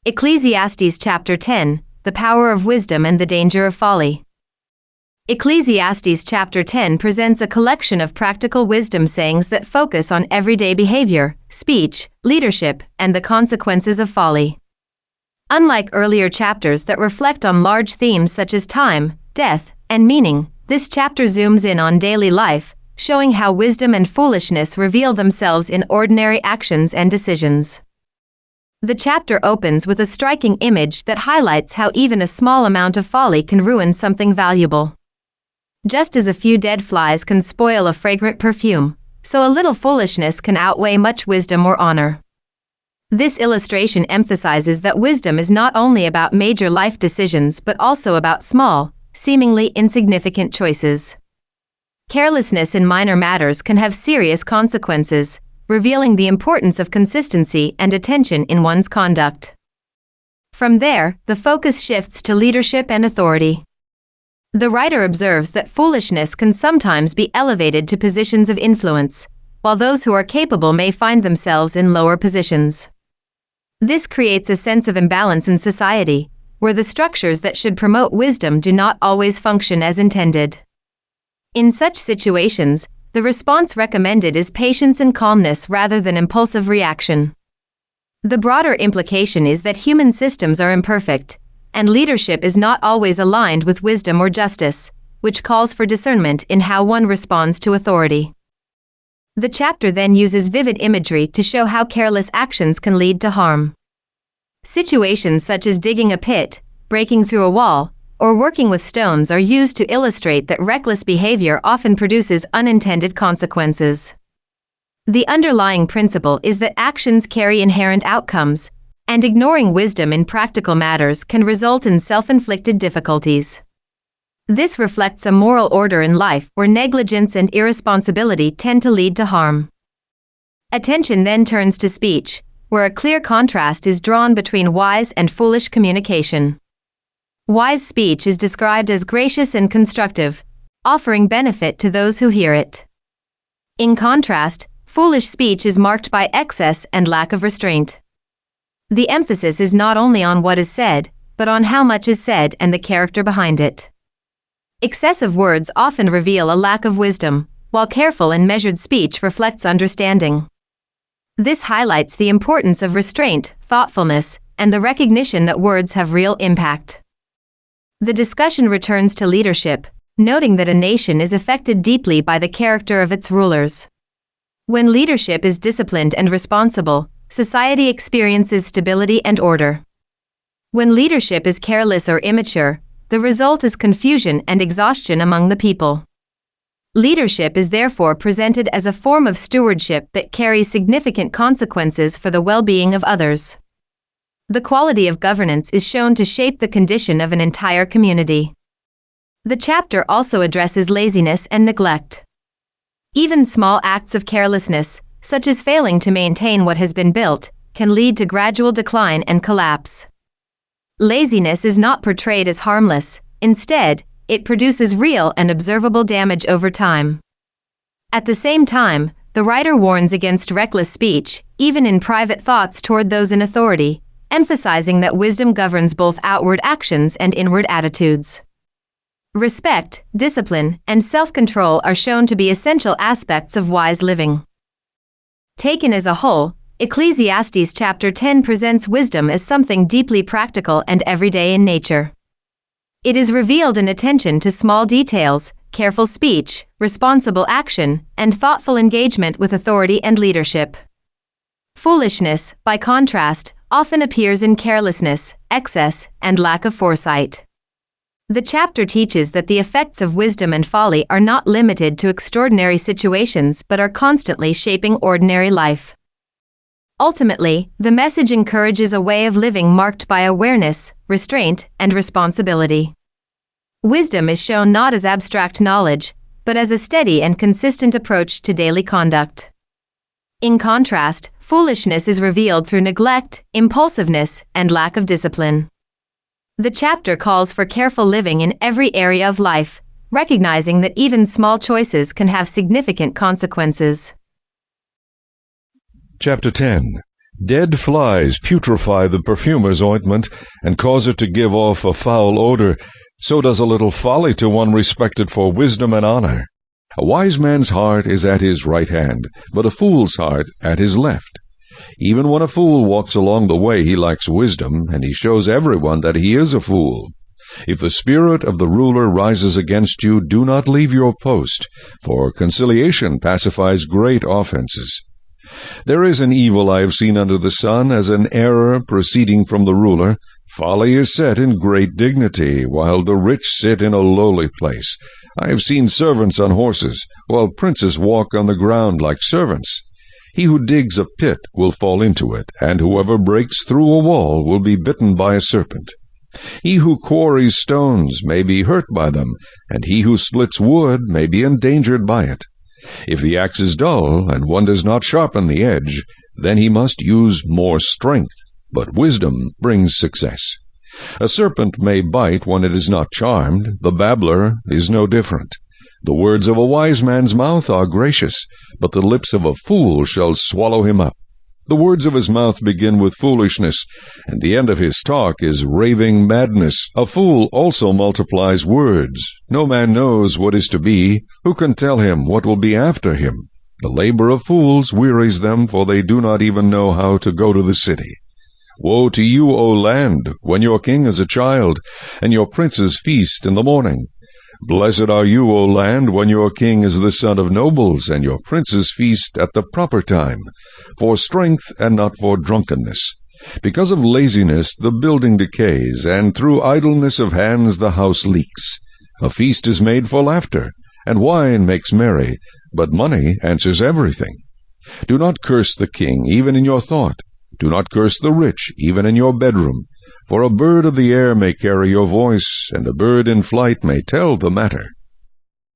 Ecclesiastes chapter 10, the power of wisdom and the danger of folly. Ecclesiastes chapter 10 presents a collection of practical wisdom sayings that focus on everyday behavior, speech, leadership, and the consequences of folly. Unlike earlier chapters that reflect on large themes such as time, death, and meaning, this chapter zooms in on daily life, showing how wisdom and foolishness reveal themselves in ordinary actions and decisions. The chapter opens with a striking image that highlights how even a small amount of folly can ruin something valuable. Just as a few dead flies can spoil a fragrant perfume, so a little foolishness can outweigh much wisdom or honor. This illustration emphasizes that wisdom is not only about major life decisions but also about small, seemingly insignificant choices. Carelessness in minor matters can have serious consequences, revealing the importance of consistency and attention in one's conduct. From there, the focus shifts to leadership and authority. The writer observes that foolishness can sometimes be elevated to positions of influence, while those who are capable may find themselves in lower positions. This creates a sense of imbalance in society, where the structures that should promote wisdom do not always function as intended. In such situations, the response recommended is patience and calmness rather than impulsive reaction. The broader implication is that human systems are imperfect, and leadership is not always aligned with wisdom or justice, which calls for discernment in how one responds to authority. The chapter then uses vivid imagery to show how careless actions can lead to harm. Situations such as digging a pit, breaking through a wall, or working with stones are used to illustrate that reckless behavior often produces unintended consequences. The underlying principle is that actions carry inherent outcomes, and ignoring wisdom in practical matters can result in self-inflicted difficulties. This reflects a moral order in life where negligence and irresponsibility tend to lead to harm. Attention then turns to speech, where a clear contrast is drawn between wise and foolish communication. Wise speech is described as gracious and constructive, offering benefit to those who hear it. In contrast, foolish speech is marked by excess and lack of restraint. The emphasis is not only on what is said, but on how much is said and the character behind it. Excessive words often reveal a lack of wisdom, while careful and measured speech reflects understanding. This highlights the importance of restraint, thoughtfulness, and the recognition that words have real impact. The discussion returns to leadership, noting that a nation is affected deeply by the character of its rulers. When leadership is disciplined and responsible, society experiences stability and order. When leadership is careless or immature, the result is confusion and exhaustion among the people. Leadership is therefore presented as a form of stewardship that carries significant consequences for the well-being of others. The quality of governance is shown to shape the condition of an entire community. The chapter also addresses laziness and neglect. Even small acts of carelessness, such as failing to maintain what has been built, can lead to gradual decline and collapse. Laziness is not portrayed as harmless, instead, it produces real and observable damage over time. At the same time, the writer warns against reckless speech, even in private thoughts toward those in authority, emphasizing that wisdom governs both outward actions and inward attitudes. Respect, discipline, and self-control are shown to be essential aspects of wise living. Taken as a whole, Ecclesiastes chapter 10 presents wisdom as something deeply practical and everyday in nature. It is revealed in attention to small details, careful speech, responsible action, and thoughtful engagement with authority and leadership. Foolishness, by contrast, often appears in carelessness, excess, and lack of foresight. The chapter teaches that the effects of wisdom and folly are not limited to extraordinary situations but are constantly shaping ordinary life. Ultimately, the message encourages a way of living marked by awareness, restraint, and responsibility. Wisdom is shown not as abstract knowledge, but as a steady and consistent approach to daily conduct. In contrast, foolishness is revealed through neglect, impulsiveness, and lack of discipline. The chapter calls for careful living in every area of life, recognizing that even small choices can have significant consequences. Chapter 10. Dead flies putrefy the perfumer's ointment, and cause it to give off a foul odor. So does a little folly to one respected for wisdom and honor. A wise man's heart is at his right hand, but a fool's heart at his left. Even when a fool walks along the way, he lacks wisdom, and he shows everyone that he is a fool. If the spirit of the ruler rises against you, do not leave your post, for conciliation pacifies great offenses. There is an evil I have seen under the sun, as an error proceeding from the ruler. Folly is set in great dignity, while the rich sit in a lowly place. I have seen servants on horses, while princes walk on the ground like servants. He who digs a pit will fall into it, and whoever breaks through a wall will be bitten by a serpent. He who quarries stones may be hurt by them, and he who splits wood may be endangered by it. If the axe is dull, and one does not sharpen the edge, then he must use more strength, but wisdom brings success. A serpent may bite when it is not charmed. The babbler is no different. The words of a wise man's mouth are gracious, but the lips of a fool shall swallow him up. The words of his mouth begin with foolishness, and the end of his talk is raving madness. A fool also multiplies words. No man knows what is to be. Who can tell him what will be after him? The labor of fools wearies them, for they do not even know how to go to the city. Woe to you, O land, when your king is a child, and your princes feast in the morning. Blessed are you, O land, when your king is the son of nobles, and your princes feast at the proper time, for strength and not for drunkenness. Because of laziness the building decays, and through idleness of hands the house leaks. A feast is made for laughter, and wine makes merry, but money answers everything. Do not curse the king, even in your thought. Do not curse the rich, even in your bedroom. For a bird of the air may carry your voice, and a bird in flight may tell the matter.